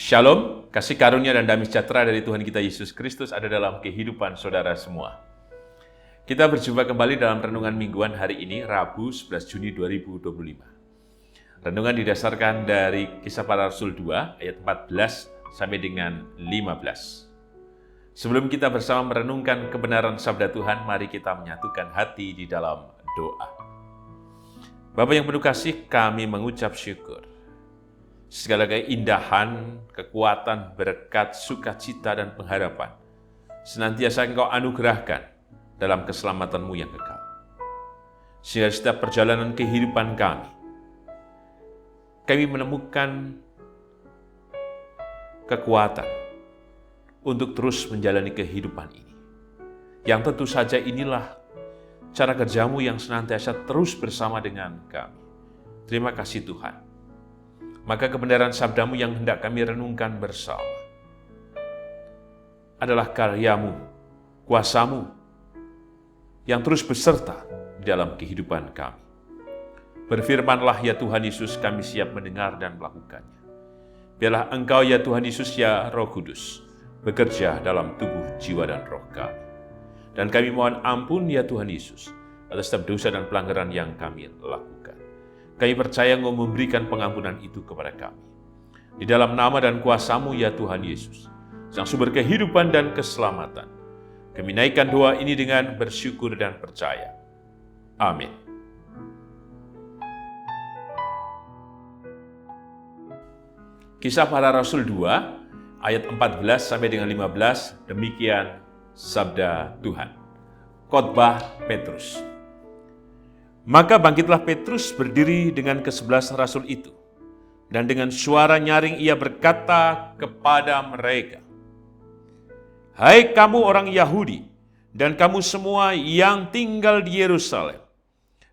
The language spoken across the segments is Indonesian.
Shalom, kasih karunia dan damai sejahtera dari Tuhan kita Yesus Kristus ada dalam kehidupan saudara semua. Kita berjumpa kembali dalam renungan mingguan hari ini, Rabu 11 Juni 2025. Renungan didasarkan dari Kisah Para Rasul 2 ayat 14 sampai dengan 15. Sebelum kita bersama merenungkan kebenaran sabda Tuhan, mari kita menyatukan hati di dalam doa. Bapa yang penuh kasih, kami mengucap syukur. Segala keindahan, kekuatan, berkat, sukacita, dan pengharapan senantiasa Engkau anugerahkan dalam keselamatan-Mu yang kekal. Sehingga setiap perjalanan kehidupan kami menemukan kekuatan untuk terus menjalani kehidupan ini. Yang tentu saja inilah cara kerja-Mu yang senantiasa terus bersama dengan kami. Terima kasih Tuhan. Maka kebenaran sabda-Mu yang hendak kami renungkan bersama adalah karya-Mu, kuasa-Mu yang terus beserta di dalam kehidupan kami. Berfirmanlah ya Tuhan Yesus, kami siap mendengar dan melakukannya. Biarlah Engkau ya Tuhan Yesus ya Roh Kudus bekerja dalam tubuh, jiwa, dan roh kami. Dan kami mohon ampun ya Tuhan Yesus atas setiap dosa dan pelanggaran yang kami lakukan. Kami percaya Engkau memberikan pengampunan itu kepada kami. Di dalam nama dan kuasa-Mu ya Tuhan Yesus, Sang Sumber kehidupan dan keselamatan, kami naikkan doa ini dengan bersyukur dan percaya. Amin. Kisah Para Rasul 2, ayat 14 sampai dengan 15, demikian sabda Tuhan. Khotbah Petrus. Maka bangkitlah Petrus berdiri dengan ke-11 rasul itu, dan dengan suara nyaring ia berkata kepada mereka, "Hai kamu orang Yahudi, dan kamu semua yang tinggal di Yerusalem,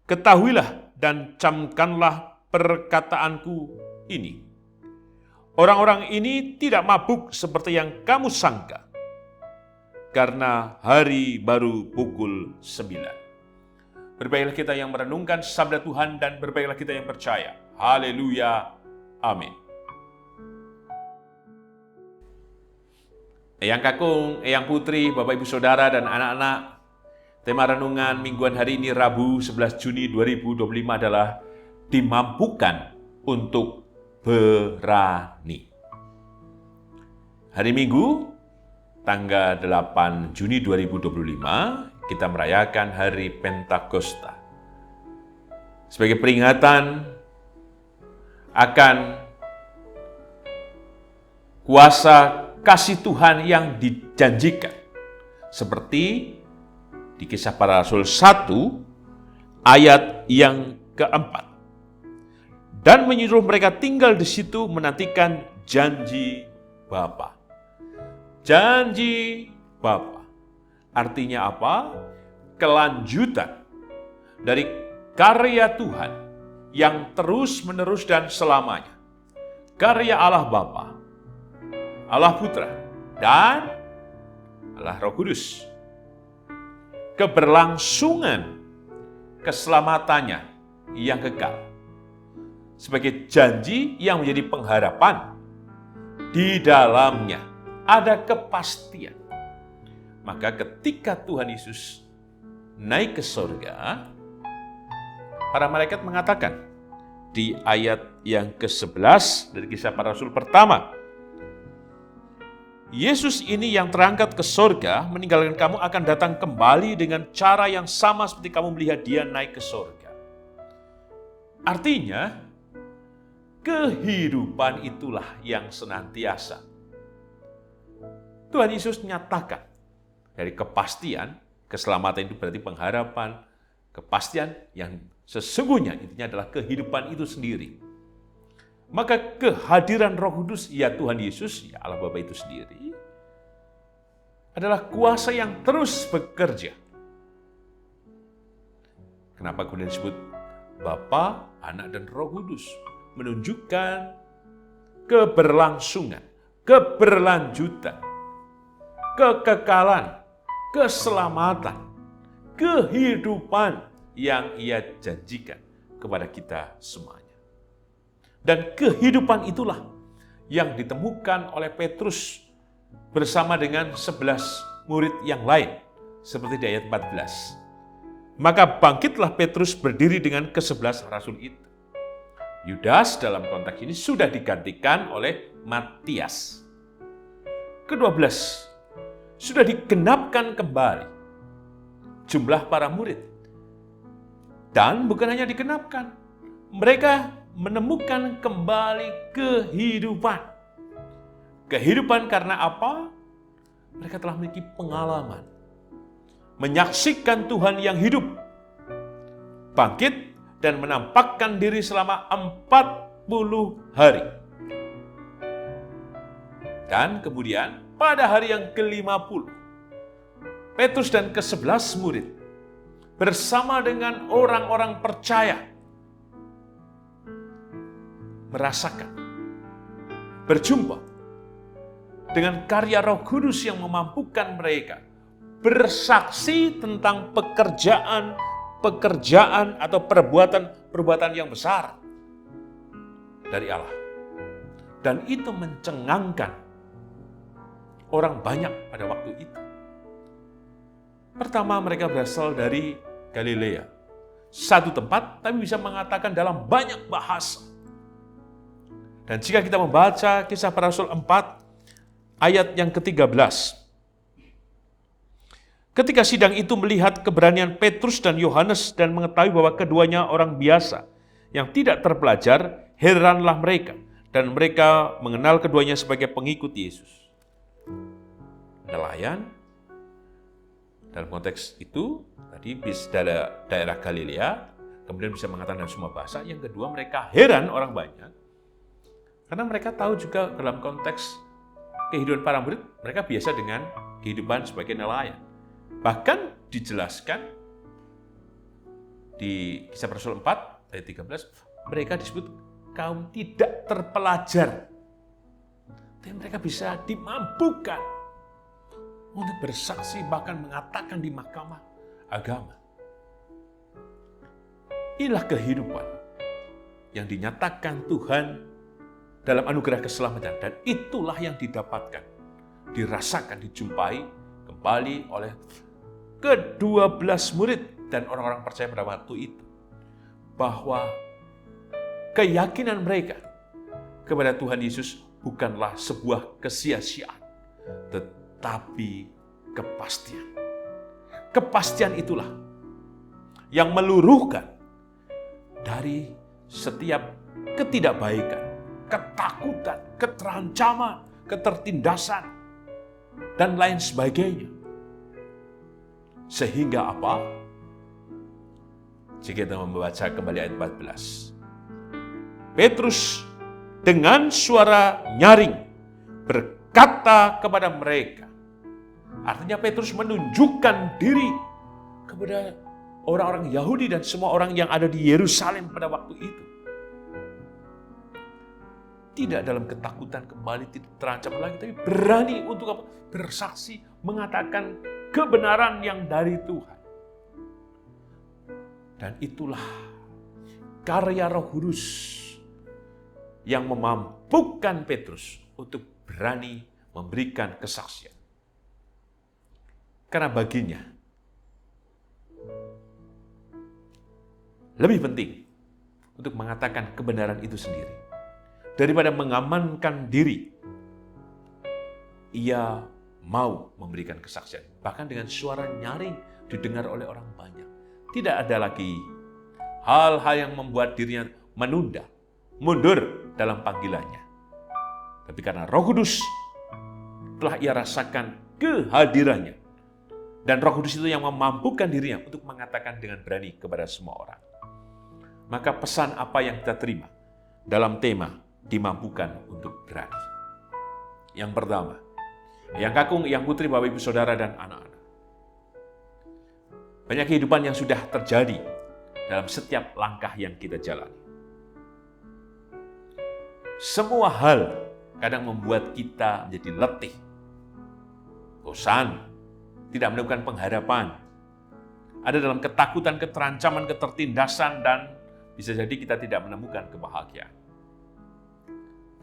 ketahuilah dan camkanlah perkataanku ini. Orang-orang ini tidak mabuk seperti yang kamu sangka, karena hari baru pukul 9. Berbaiklah kita yang merenungkan sabda Tuhan dan berbaiklah kita yang percaya. Haleluya. Amin. Eyang Kakung, Eyang Putri, Bapak Ibu Saudara dan anak-anak, tema renungan mingguan hari ini Rabu 11 Juni 2025 adalah dimampukan untuk berani. Hari Minggu, tanggal 8 Juni 2025, kita merayakan hari Pentakosta sebagai peringatan akan kuasa kasih Tuhan yang dijanjikan. Seperti di Kisah Para Rasul 1 ayat yang keempat. Dan menyuruh mereka tinggal di situ menantikan janji Bapa. Janji Bapa. Artinya apa? Kelanjutan dari karya Tuhan yang terus-menerus dan selamanya. Karya Allah Bapa, Allah Putra, dan Allah Roh Kudus. Keberlangsungan keselamatannya yang kekal. Sebagai janji yang menjadi pengharapan. Di dalamnya ada kepastian. Maka ketika Tuhan Yesus naik ke surga, para malaikat mengatakan di ayat yang ke-11 dari Kisah Para Rasul pertama, Yesus ini yang terangkat ke surga meninggalkan kamu akan datang kembali dengan cara yang sama seperti kamu melihat dia naik ke surga. Artinya, kehidupan itulah yang senantiasa Tuhan Yesus nyatakan. Dari kepastian, keselamatan itu berarti pengharapan, kepastian yang sesungguhnya intinya adalah kehidupan itu sendiri. Maka kehadiran Roh Kudus, ya Tuhan Yesus, ya Allah Bapa itu sendiri, adalah kuasa yang terus bekerja. Kenapa kemudian disebut Bapa, Anak, dan Roh Kudus? Menunjukkan keberlangsungan, keberlanjutan, kekekalan, keselamatan, kehidupan yang Ia janjikan kepada kita semuanya. Dan kehidupan itulah yang ditemukan oleh Petrus bersama dengan 11 murid yang lain, seperti di ayat 14. Maka bangkitlah Petrus berdiri dengan ke-11 rasul itu. Yudas dalam konteks ini sudah digantikan oleh Matias. Ke-12, sudah digenapkan kembali jumlah para murid. Dan bukan hanya digenapkan, mereka menemukan kembali kehidupan. Kehidupan karena apa? Mereka telah memiliki pengalaman. Menyaksikan Tuhan yang hidup. Bangkit dan menampakkan diri selama 40 hari. Dan kemudian pada hari yang ke-50, Petrus dan ke-11 murid bersama dengan orang-orang percaya merasakan, berjumpa dengan karya Roh Kudus yang memampukan mereka bersaksi tentang pekerjaan atau perbuatan yang besar dari Allah. Dan itu mencengangkan orang banyak pada waktu itu. Pertama, mereka berasal dari Galilea. Satu tempat, tapi bisa mengatakan dalam banyak bahasa. Dan jika kita membaca Kisah Para Rasul 4, ayat yang ke-13. Ketika sidang itu melihat keberanian Petrus dan Yohanes dan mengetahui bahwa keduanya orang biasa yang tidak terpelajar, heranlah mereka. Dan mereka mengenal keduanya sebagai pengikut Yesus. Nelayan, dalam konteks itu, tadi daerah Galilea, kemudian bisa mengatakan dalam semua bahasa. Yang kedua, mereka heran orang banyak, karena mereka tahu juga dalam konteks kehidupan para murid, mereka biasa dengan kehidupan sebagai nelayan. Bahkan dijelaskan di Kisah Rasul 4, ayat 13, mereka disebut kaum tidak terpelajar. Tapi mereka bisa dimampukan untuk bersaksi, bahkan mengatakan di mahkamah agama. Inilah kehidupan yang dinyatakan Tuhan dalam anugerah keselamatan. Dan itulah yang didapatkan, dirasakan, dijumpai kembali oleh ke-12 murid dan orang-orang percaya pada waktu itu. Bahwa keyakinan mereka kepada Tuhan Yesus bukanlah sebuah kesia-siaan, tetapi kepastian. Kepastian itulah yang meluruhkan dari setiap ketidakbaikan, ketakutan, keterancaman, ketertindasan, dan lain sebagainya. Sehingga apa? Jika kita membaca kembali ayat 14. Petrus dengan suara nyaring berkata kepada mereka. Artinya Petrus menunjukkan diri kepada orang-orang Yahudi dan semua orang yang ada di Yerusalem pada waktu itu. Tidak dalam ketakutan kembali, tidak terancam lagi, tapi berani untuk apa? Bersaksi, mengatakan kebenaran yang dari Tuhan. Dan itulah karya Roh Kudus yang memampukan Petrus untuk berani memberikan kesaksian. Karena baginya lebih penting untuk mengatakan kebenaran itu sendiri daripada mengamankan diri. Ia mau memberikan kesaksian, bahkan dengan suara nyaring didengar oleh orang banyak. Tidak ada lagi hal-hal yang membuat dirinya menunda, mundur dalam panggilannya. Tapi karena Roh Kudus telah ia rasakan kehadirannya. Dan Roh Kudus itu yang memampukan dirinya untuk mengatakan dengan berani kepada semua orang. Maka pesan apa yang kita terima dalam tema dimampukan untuk berani? Yang pertama, yang kakung, yang putri, Bapak Ibu Saudara dan anak-anak. Banyak kehidupan yang sudah terjadi dalam setiap langkah yang kita jalani. Semua hal kadang membuat kita menjadi letih, bosan, tidak menemukan pengharapan. Ada dalam ketakutan, keterancaman, ketertindasan, dan bisa jadi kita tidak menemukan kebahagiaan.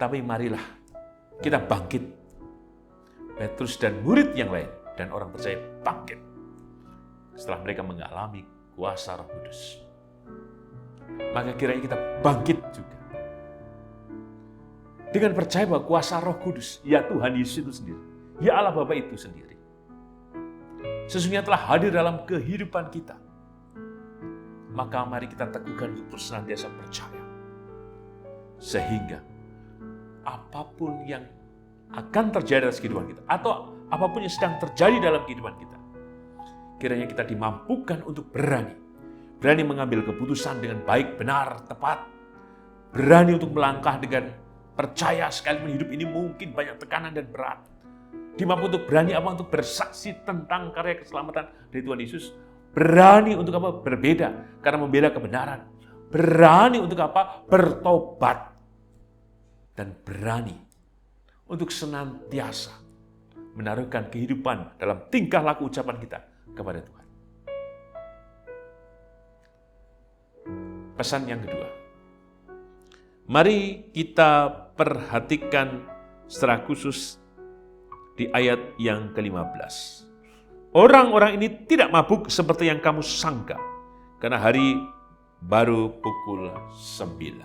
Tapi marilah kita bangkit. Petrus dan murid yang lain dan orang percaya bangkit setelah mereka mengalami kuasa Roh Kudus. Maka kiranya kita bangkit juga dengan percaya bahwa kuasa Roh Kudus, ya Tuhan Yesus itu sendiri, ya Allah Bapa itu sendiri, sesungguhnya telah hadir dalam kehidupan kita. Maka mari kita teguhkan untuk senantiasa percaya, sehingga apapun yang akan terjadi dalam kehidupan kita, atau apapun yang sedang terjadi dalam kehidupan kita, kiranya kita dimampukan untuk berani mengambil keputusan dengan baik, benar, tepat, berani untuk melangkah dengan percaya sekalipun hidup ini mungkin banyak tekanan dan berat, dimampu untuk berani untuk bersaksi tentang karya keselamatan dari Tuhan Yesus, berani untuk berbeda karena membela kebenaran, berani untuk bertobat, dan berani untuk senantiasa menaruhkan kehidupan dalam tingkah laku ucapan kita kepada Tuhan. Pesan yang kedua, mari kita perhatikan secara khusus di ayat yang ke-15. Orang-orang ini tidak mabuk seperti yang kamu sangka, karena hari baru pukul 9.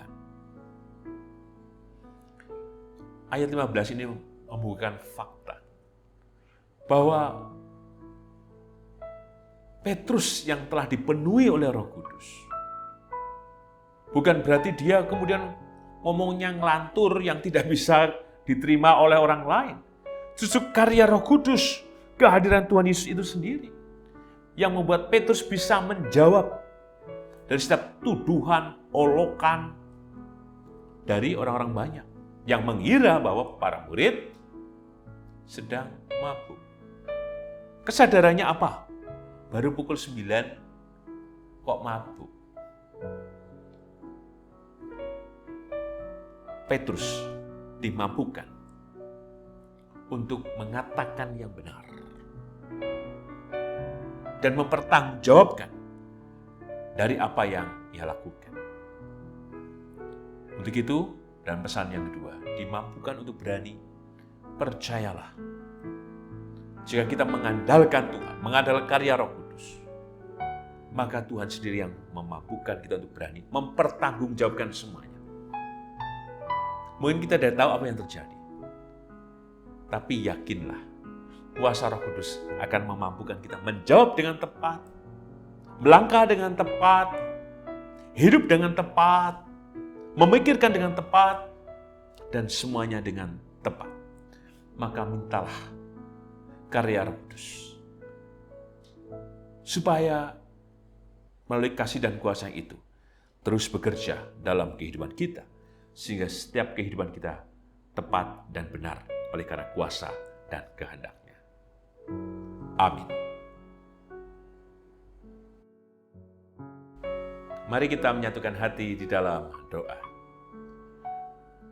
Ayat 15 ini membukakan fakta bahwa Petrus yang telah dipenuhi oleh Roh Kudus, bukan berarti dia kemudian ngomongnya ngelantur yang tidak bisa diterima oleh orang lain. Justru karya Roh Kudus, kehadiran Tuhan Yesus itu sendiri yang membuat Petrus bisa menjawab dari setiap tuduhan, olokan dari orang-orang banyak yang mengira bahwa para murid sedang mabuk. Kesadarannya apa? Baru pukul 9 kok mabuk. Petrus dimampukan untuk mengatakan yang benar dan mempertanggungjawabkan dari apa yang ia lakukan. Untuk itu, dan pesan yang kedua, dimampukan untuk berani, percayalah. Jika kita mengandalkan Tuhan, mengandalkan karya Roh Kudus, maka Tuhan sendiri yang memampukan kita untuk berani, mempertanggungjawabkan semuanya. Mungkin kita tidak tahu apa yang terjadi, tapi yakinlah, kuasa Roh Kudus akan memampukan kita menjawab dengan tepat, melangkah dengan tepat, hidup dengan tepat, memikirkan dengan tepat, dan semuanya dengan tepat. Maka mintalah karya Roh Kudus, supaya melalui kasih dan kuasa itu terus bekerja dalam kehidupan kita, sehingga setiap kehidupan kita tepat dan benar oleh karena kuasa dan kehendak-Nya. Amin. Mari kita menyatukan hati di dalam doa.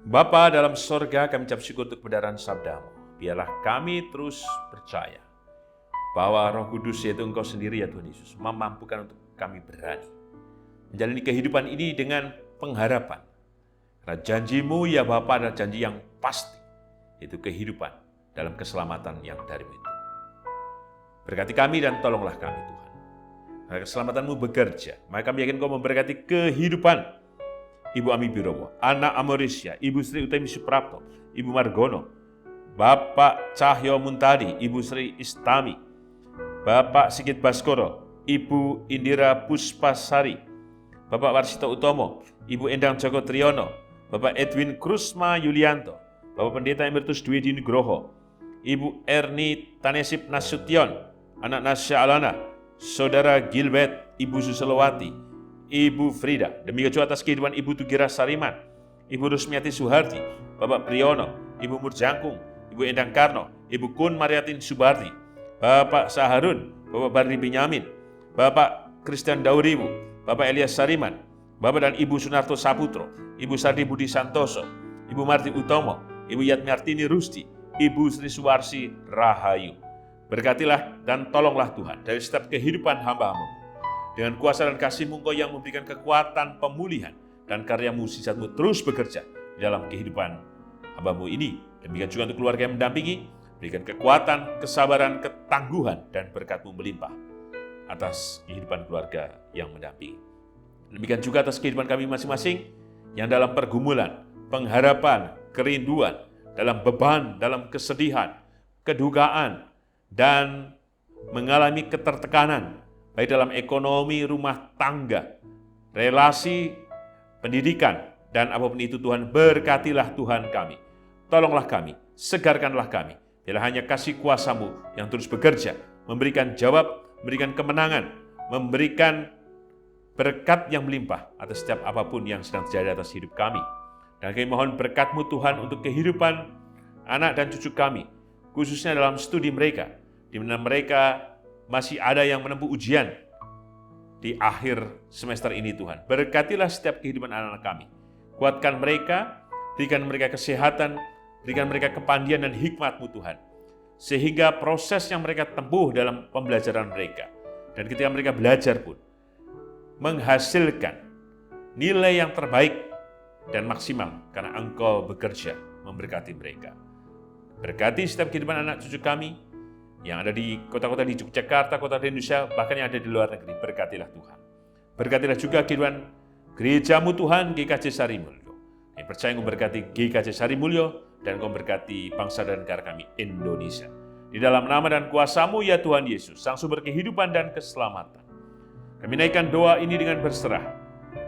Bapa dalam sorga, kami ucap syukur untuk kebenaran sabda-Mu. Biarlah kami terus percaya bahwa Roh Kudus, yaitu Engkau sendiri ya Tuhan Yesus, memampukan untuk kami berani menjalani kehidupan ini dengan pengharapan. Karena janji-Mu ya Bapa adalah janji yang pasti, yaitu kehidupan dalam keselamatan yang dari-Mu itu. Berkati kami dan tolonglah kami Tuhan. Karena keselamatan-Mu bekerja, maka kami yakin Kau memberkati kehidupan Ibu Ami Birowo, anak Amorisya, Ibu Sri Utami Suprapto, Ibu Margono, Bapak Cahyo Muntadi, Ibu Sri Istami, Bapak Sigit Baskoro, Ibu Indira Puspasari, Bapak Warsito Utomo, Ibu Endang Joko Triyono, Bapak Edwin Krusma Yulianto, Bapak Pendeta Emeritus Dwi Nugroho, Ibu Erni Tanesip Nasution, anak Nasya Alana, Saudara Gilbert, Ibu Suselowati, Ibu Frida, demikian juga atas kehidupan Ibu Tugira Sariman, Ibu Rusmiati Suhardi, Bapak Priyono, Ibu Murjangkung, Ibu Endang Karno, Ibu Kun Mariatin Subardi, Bapak Saharun, Bapak Bardi Binyamin, Bapak Christian Dauribu, Bapak Elias Sariman, Bapak dan Ibu Sunarto Saputro, Ibu Sardi Budi Santoso, Ibu Marti Utomo, Ibu Yatmiartini Rusti, Ibu Sri Suwarsi Rahayu. Berkatilah dan tolonglah Tuhan dari setiap kehidupan hamba-Mu. Dengan kuasa dan kasih-Mu Engkau yang memberikan kekuatan pemulihan dan karya mukjizat-Mu terus bekerja di dalam kehidupan hamba-Mu ini. Demikian juga untuk keluarga yang mendampingi, berikan kekuatan, kesabaran, ketangguhan, dan berkat-Mu melimpah atas kehidupan keluarga yang mendampingi. Demikian juga atas kehidupan kami masing-masing yang dalam pergumulan, pengharapan, kerinduan, dalam beban, dalam kesedihan, kedukaan, dan mengalami ketertekanan, baik dalam ekonomi, rumah tangga, relasi, pendidikan, dan apapun itu Tuhan, berkatilah Tuhan kami. Tolonglah kami, segarkanlah kami. Biarlah hanya kasih kuasa-Mu yang terus bekerja, memberikan jawab, memberikan kemenangan, memberikan berkat yang melimpah atas setiap apapun yang sedang terjadi atas hidup kami. Dan kami mohon berkat-Mu Tuhan untuk kehidupan anak dan cucu kami, khususnya dalam studi mereka, di mana mereka masih ada yang menempuh ujian di akhir semester ini Tuhan. Berkatilah setiap kehidupan anak-anak kami. Kuatkan mereka, berikan mereka kesehatan, berikan mereka kepandian dan hikmat-Mu Tuhan. Sehingga proses yang mereka tempuh dalam pembelajaran mereka, dan ketika mereka belajar pun, menghasilkan nilai yang terbaik dan maksimal karena Engkau bekerja memberkati mereka. Berkati setiap kehidupan anak cucu kami yang ada di kota-kota di Yogyakarta, kota di Indonesia, bahkan yang ada di luar negeri. Berkatilah Tuhan. Berkatilah juga kehidupan gereja-Mu Tuhan, GKJ Sarimulyo. Kami percaya Engkau berkati GKJ Sarimulyo dan Engkau berkati bangsa dan negara kami Indonesia. Di dalam nama dan kuasa-Mu ya Tuhan Yesus, Sang Sumber kehidupan dan keselamatan. Kami naikkan doa ini dengan berserah,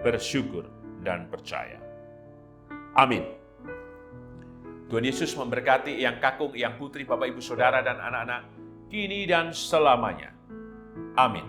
bersyukur, dan percaya. Amin. Tuhan Yesus memberkati Eyang Kakung, Eyang Putri, Bapak Ibu Saudara dan anak-anak, kini dan selamanya. Amin.